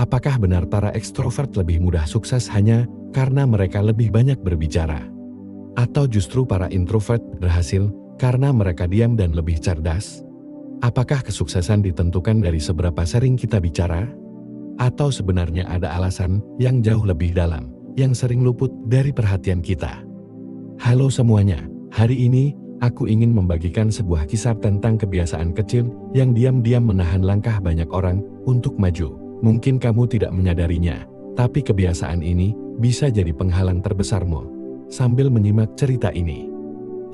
Apakah benar para ekstrovert lebih mudah sukses hanya karena mereka lebih banyak berbicara? Atau justru para introvert berhasil karena mereka diam dan lebih cerdas? Apakah kesuksesan ditentukan dari seberapa sering kita bicara? Atau sebenarnya ada alasan yang jauh lebih dalam, yang sering luput dari perhatian kita? Halo semuanya, hari ini aku ingin membagikan sebuah kisah tentang kebiasaan kecil yang diam-diam menahan langkah banyak orang untuk maju. Mungkin kamu tidak menyadarinya, tapi kebiasaan ini bisa jadi penghalang terbesarmu. Sambil menyimak cerita ini,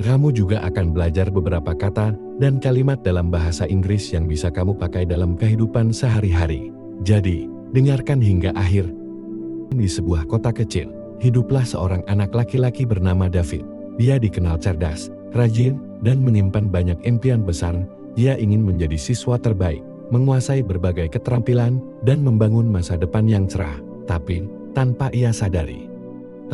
kamu juga akan belajar beberapa kata dan kalimat dalam bahasa Inggris yang bisa kamu pakai dalam kehidupan sehari-hari. Jadi, dengarkan hingga akhir. Di sebuah kota kecil, hiduplah seorang anak laki-laki bernama David. Dia dikenal cerdas, rajin, dan menyimpan banyak impian besar. Dia ingin menjadi siswa terbaik, menguasai berbagai keterampilan, dan membangun masa depan yang cerah. Tapi, tanpa ia sadari,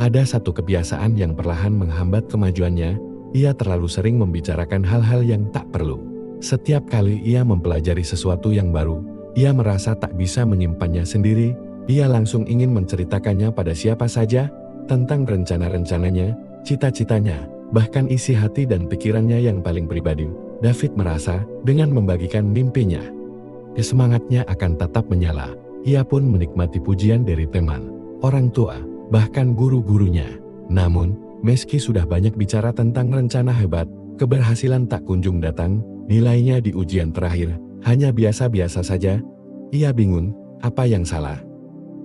ada satu kebiasaan yang perlahan menghambat kemajuannya. Ia terlalu sering membicarakan hal-hal yang tak perlu. Setiap kali ia mempelajari sesuatu yang baru, ia merasa tak bisa menyimpannya sendiri. Ia langsung ingin menceritakannya pada siapa saja tentang rencana-rencananya, cita-citanya, bahkan isi hati dan pikirannya yang paling pribadi. David merasa dengan membagikan mimpinya, semangatnya akan tetap menyala. Ia pun menikmati pujian dari teman, orang tua, bahkan guru-gurunya. Namun, meski sudah banyak bicara tentang rencana hebat, keberhasilan tak kunjung datang. Nilainya di ujian terakhir hanya biasa-biasa saja. Ia bingung, apa yang salah?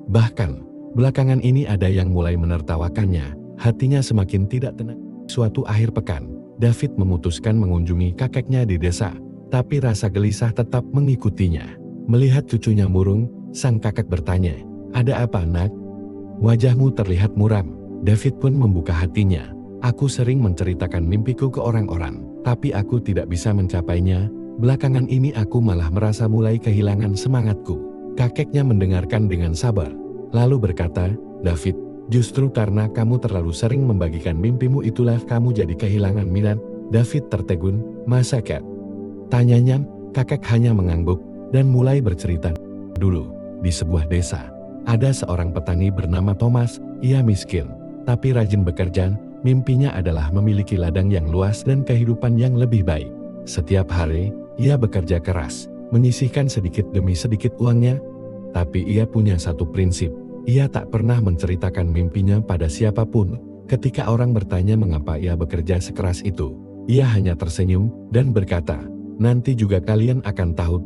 Bahkan, belakangan ini ada yang mulai menertawakannya. Hatinya semakin tidak tenang. Suatu akhir pekan, David memutuskan mengunjungi kakeknya di desa, tapi rasa gelisah tetap mengikutinya. Melihat cucunya murung, sang kakek bertanya, "Ada apa, nak? Wajahmu terlihat muram." David pun membuka hatinya. "Aku sering menceritakan mimpiku ke orang-orang, tapi aku tidak bisa mencapainya. Belakangan ini aku malah merasa mulai kehilangan semangatku." Kakeknya mendengarkan dengan sabar, lalu berkata, "David, justru karena kamu terlalu sering membagikan mimpimu itulah kamu jadi kehilangan minat." David tertegun, "Masa, Kak?" tanyanya. Kakek hanya mengangguk dan mulai bercerita. Dulu, di sebuah desa, ada seorang petani bernama Thomas. Ia miskin, tapi rajin bekerja. Mimpinya adalah memiliki ladang yang luas dan kehidupan yang lebih baik. Setiap hari, ia bekerja keras, menyisihkan sedikit demi sedikit uangnya. Tapi ia punya satu prinsip, ia tak pernah menceritakan mimpinya pada siapapun. Ketika orang bertanya mengapa ia bekerja sekeras itu, ia hanya tersenyum dan berkata, "Nanti juga kalian akan tahu."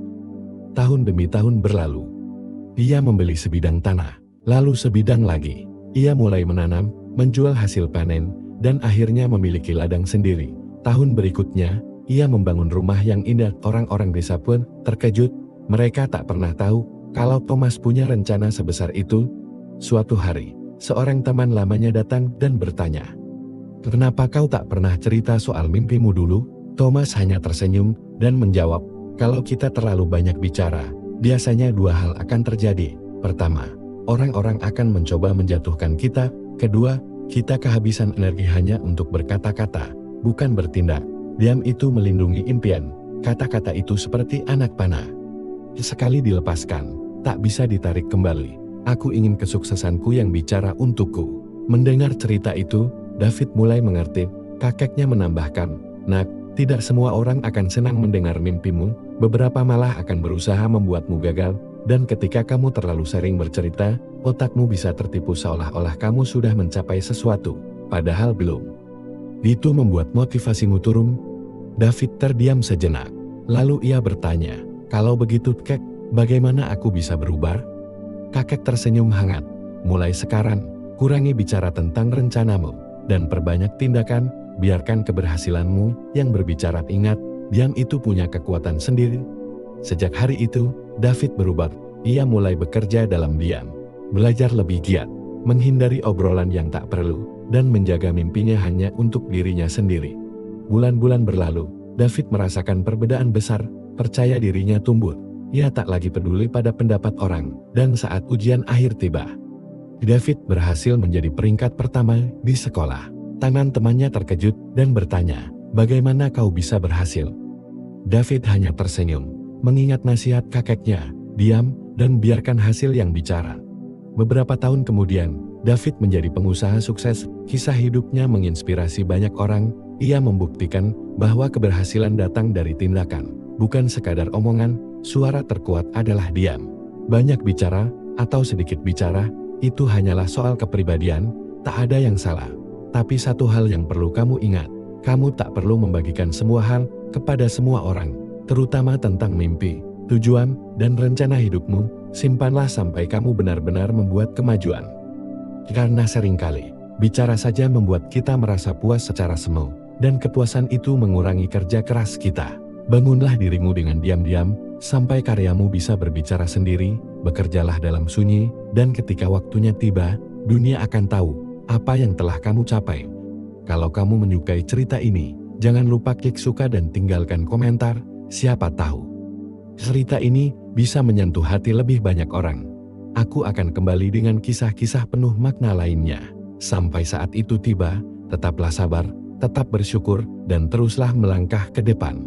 Tahun demi tahun berlalu. Ia membeli sebidang tanah, lalu sebidang lagi. Ia mulai menanam, menjual hasil panen, dan akhirnya memiliki ladang sendiri. Tahun berikutnya, ia membangun rumah yang indah. Orang-orang desa pun terkejut. Mereka tak pernah tahu kalau Thomas punya rencana sebesar itu. Suatu hari, seorang teman lamanya datang dan bertanya, "Kenapa kau tak pernah cerita soal mimpimu dulu?" Thomas hanya tersenyum dan menjawab, "Kalau kita terlalu banyak bicara, biasanya dua hal akan terjadi. Pertama, orang-orang akan mencoba menjatuhkan kita. Kedua, kita kehabisan energi hanya untuk berkata-kata, bukan bertindak. Diam itu melindungi impian. Kata-kata itu seperti anak panah. Sekali dilepaskan, tak bisa ditarik kembali. Aku ingin kesuksesanku yang bicara untukku." Mendengar cerita itu, David mulai mengerti. Kakeknya menambahkan, "Nak, tidak semua orang akan senang mendengar mimpimu. Beberapa malah akan berusaha membuatmu gagal. Dan ketika kamu terlalu sering bercerita, otakmu bisa tertipu seolah-olah kamu sudah mencapai sesuatu, padahal belum." Itu membuat motivasimu turun. David terdiam sejenak. Lalu ia bertanya, "Kalau begitu, Kek, bagaimana aku bisa berubah?" Kakek tersenyum hangat. "Mulai sekarang, kurangi bicara tentang rencanamu, dan perbanyak tindakan. Biarkan keberhasilanmu yang berbicara. Ingat, diam itu punya kekuatan sendiri." Sejak hari itu, David berubah. Ia mulai bekerja dalam diam, belajar lebih giat, menghindari obrolan yang tak perlu, dan menjaga mimpinya hanya untuk dirinya sendiri. Bulan-bulan berlalu, David merasakan perbedaan besar. Percaya dirinya tumbuh. Ia tak lagi peduli pada pendapat orang, dan saat ujian akhir tiba, David berhasil menjadi peringkat pertama di sekolah. Teman-temannya terkejut dan bertanya, "Bagaimana kau bisa berhasil?" David hanya tersenyum, mengingat nasihat kakeknya, "Diam dan biarkan hasil yang bicara. Beberapa tahun kemudian, David menjadi pengusaha sukses. Kisah hidupnya menginspirasi banyak orang. Ia membuktikan bahwa keberhasilan datang dari tindakan, bukan sekadar omongan. Suara terkuat adalah diam. Banyak bicara atau sedikit bicara, itu hanyalah soal kepribadian, tak ada yang salah. Tapi satu hal yang perlu kamu ingat, kamu tak perlu membagikan semua hal kepada semua orang, terutama tentang mimpi, tujuan, dan rencana hidupmu. Simpanlah sampai kamu benar-benar membuat kemajuan. Karena seringkali, bicara saja membuat kita merasa puas secara semu, dan kepuasan itu mengurangi kerja keras kita. Bangunlah dirimu dengan diam-diam, sampai karyamu bisa berbicara sendiri. Bekerjalah dalam sunyi, dan ketika waktunya tiba, dunia akan tahu apa yang telah kamu capai. Kalau kamu menyukai cerita ini, jangan lupa klik suka dan tinggalkan komentar. Siapa tahu cerita ini bisa menyentuh hati lebih banyak orang. Aku akan kembali dengan kisah-kisah penuh makna lainnya. Sampai saat itu tiba, tetaplah sabar, tetap bersyukur, dan teruslah melangkah ke depan.